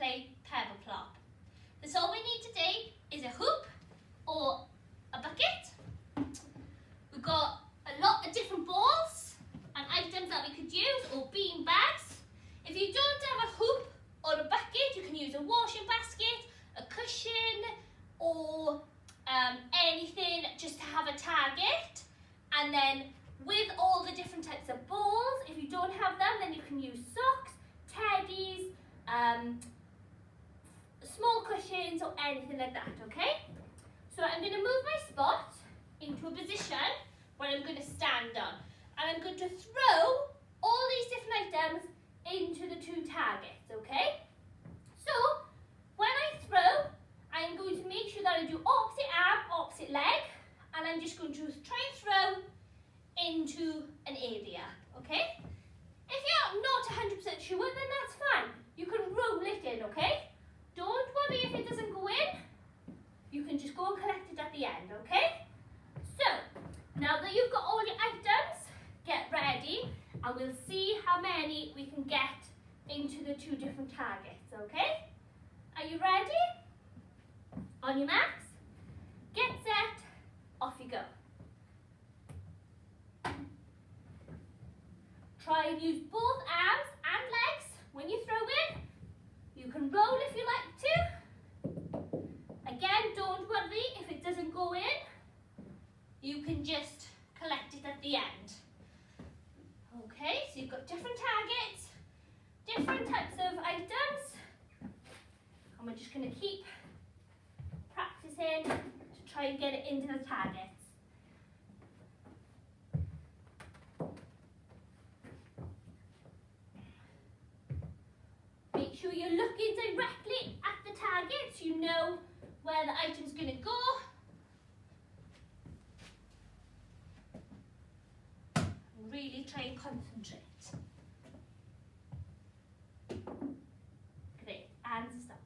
play Pebble Plop. So all we need today is a hoop or a bucket. We've got a lot of different balls and items that we could use, or bean bags. If you don't have a hoop or a bucket, you can use a washing basket, a cushion, or anything just to have a target. And then with all the different types of balls, if you don't have them, then you can use socks, teddies, small cushions, or anything like that, okay? So I'm going to move my spot into a position where I'm going to stand on. And I'm going to throw all these different items into the two targets, okay? So when I throw, I'm going to make sure that I do opposite arm, opposite leg, and I'm just going to try and throw into an area, okay? If you're not 100% sure, then that's fine. You can roll it in, okay? Don't worry if it doesn't go in. You can just go and collect it at the end, okay? So, now that you've got all your items, get ready and we'll see how many we can get into the two different targets, okay? Are you ready? On your marks, get set, off you go. Try and use both arms and legs when you throw in. You can roll if you like to. Again, don't worry if it doesn't go in. You can just collect it at the end. Okay, so you've got different targets, different types of items. And we're just going to keep practicing to try and get it into the targets. Make sure you're looking directly at the target so you know where the item's going to go. Really try and concentrate. Great, and stop.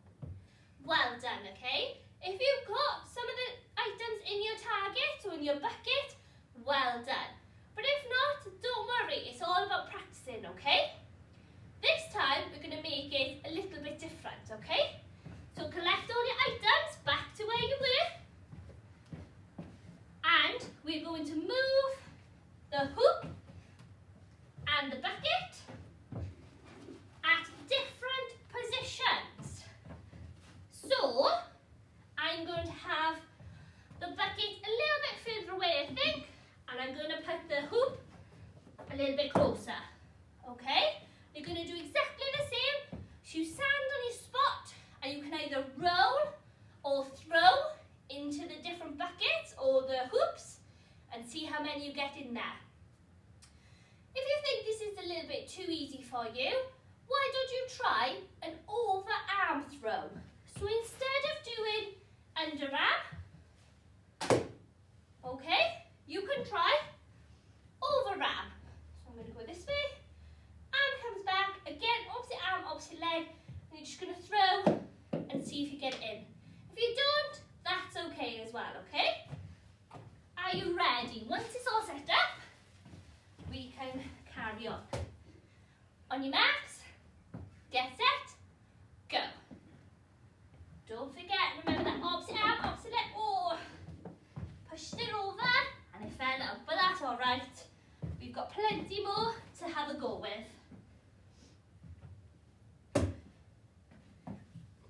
Well done, okay? If you've got some of the items in your target or in your bucket, well done. But if not, don't worry, it's all about practicing, okay? This time, we're going to make it a little bit different, okay? So collect all your items back to where you were. And we're going to move the hoop and the bucket at different positions. So, I'm going to have the bucket a little bit further away, I think, and I'm going to put the hoop a little bit closer, okay? You're going to do exactly the same. So you stand on your spot and you can either roll or throw into the different buckets or the hoops and see how many you get in there. If you think this is a little bit too easy for you, why don't you try an over-arm throw? So instead of doing underarm, okay, you can try overarm. So I'm going to go this way. Arm comes back, again, opposite arm, opposite leg, and you're just going to throw and see if you get it in. If you don't, that's okay as well, okay? Are you ready? Once it's all set up, we can carry on. On your marks, get set, go. Don't forget, remember that opposite arm, opposite leg. Oh, pushed it over and it fell out, but that's all right. We've got plenty more to have a go with.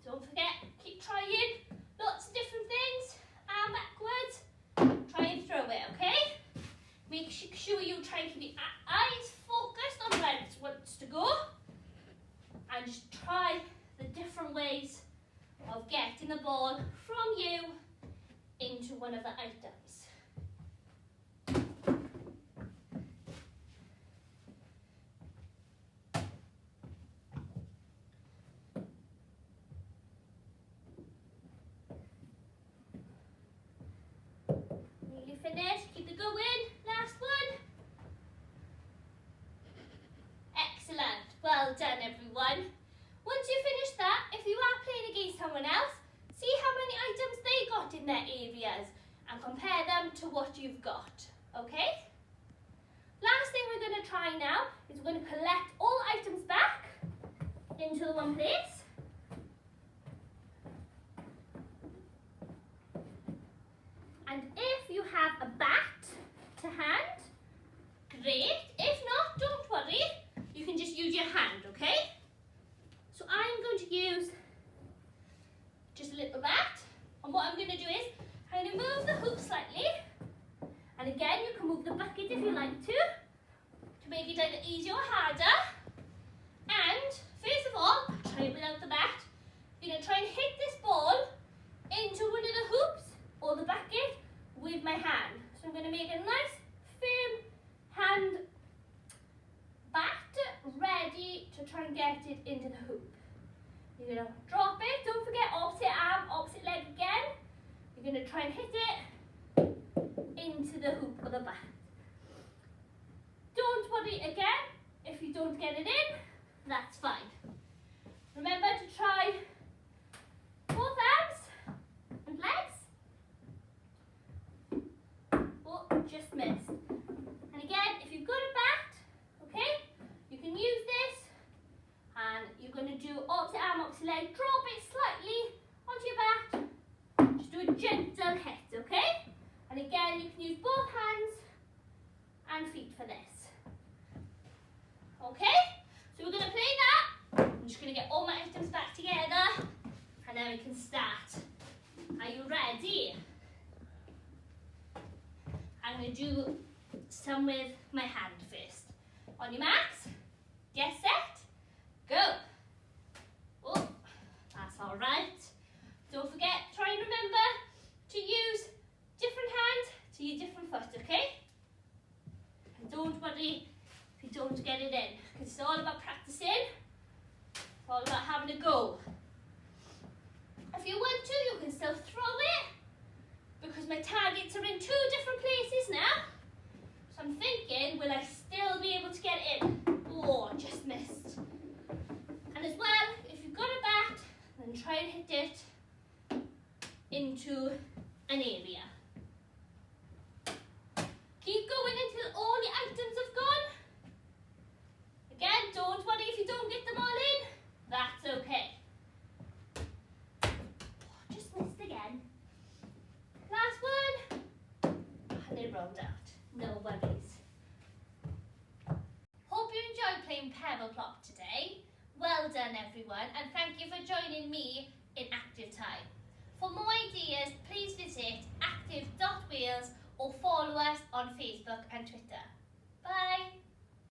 Don't forget, keep trying lots of different things. Arm backwards, try and throw it, okay? Make sure you try and keep your eyes focused on where it wants to go. And just try the different ways of getting the ball from you into one of the items. Nearly finished, keep it going, last one. Excellent, well done everyone. Once you finish that, if you are playing against someone else, see how many items they got in their areas and compare them to what you've got, okay? Last thing we're going to try now is we're going to collect all items back into the one place. get it into the hoop. You're going to drop it. Don't forget opposite arm, opposite leg again. You're going to try and hit it into the hoop or the bat. Don't worry again if you don't get it in, that's fine. Remember to try both arms and legs. Oh, just missed. And again, if you've got a bat, okay, you can use this and you're going to do opposite arm, opposite leg, drop it slightly onto your bat. Just do a gentle hit, okay? And again, you can use both hands and feet for this. Okay, so we're going to play that. I'm just going to get all my items back together and then we can start. Are you ready? I'm going to do some with my hand first. On your marks, get set, go. Oh, that's all right. Don't forget, try and remember to use different hand to your different foot, okay? And don't worry if you don't get it in, because it's all about practicing. It's all about having a go. If you want to, you can still throw it, because my targets are in 2 different places now. So I'm thinking, will I still be able to get it in? Oh, just missed. And as well, if you've got a bat, then try and hit it into an area. Keep going until all your items have gone. Again, don't worry if you don't get them all in. That's okay. Oh, just missed again. Last one. And they rolled out. No worries. Hope you enjoyed playing Pebble Plop today. Well done everyone, and thank you for joining me in Active Time. For more ideas, please visit active.wales or follow us on Facebook and Twitter. Bye!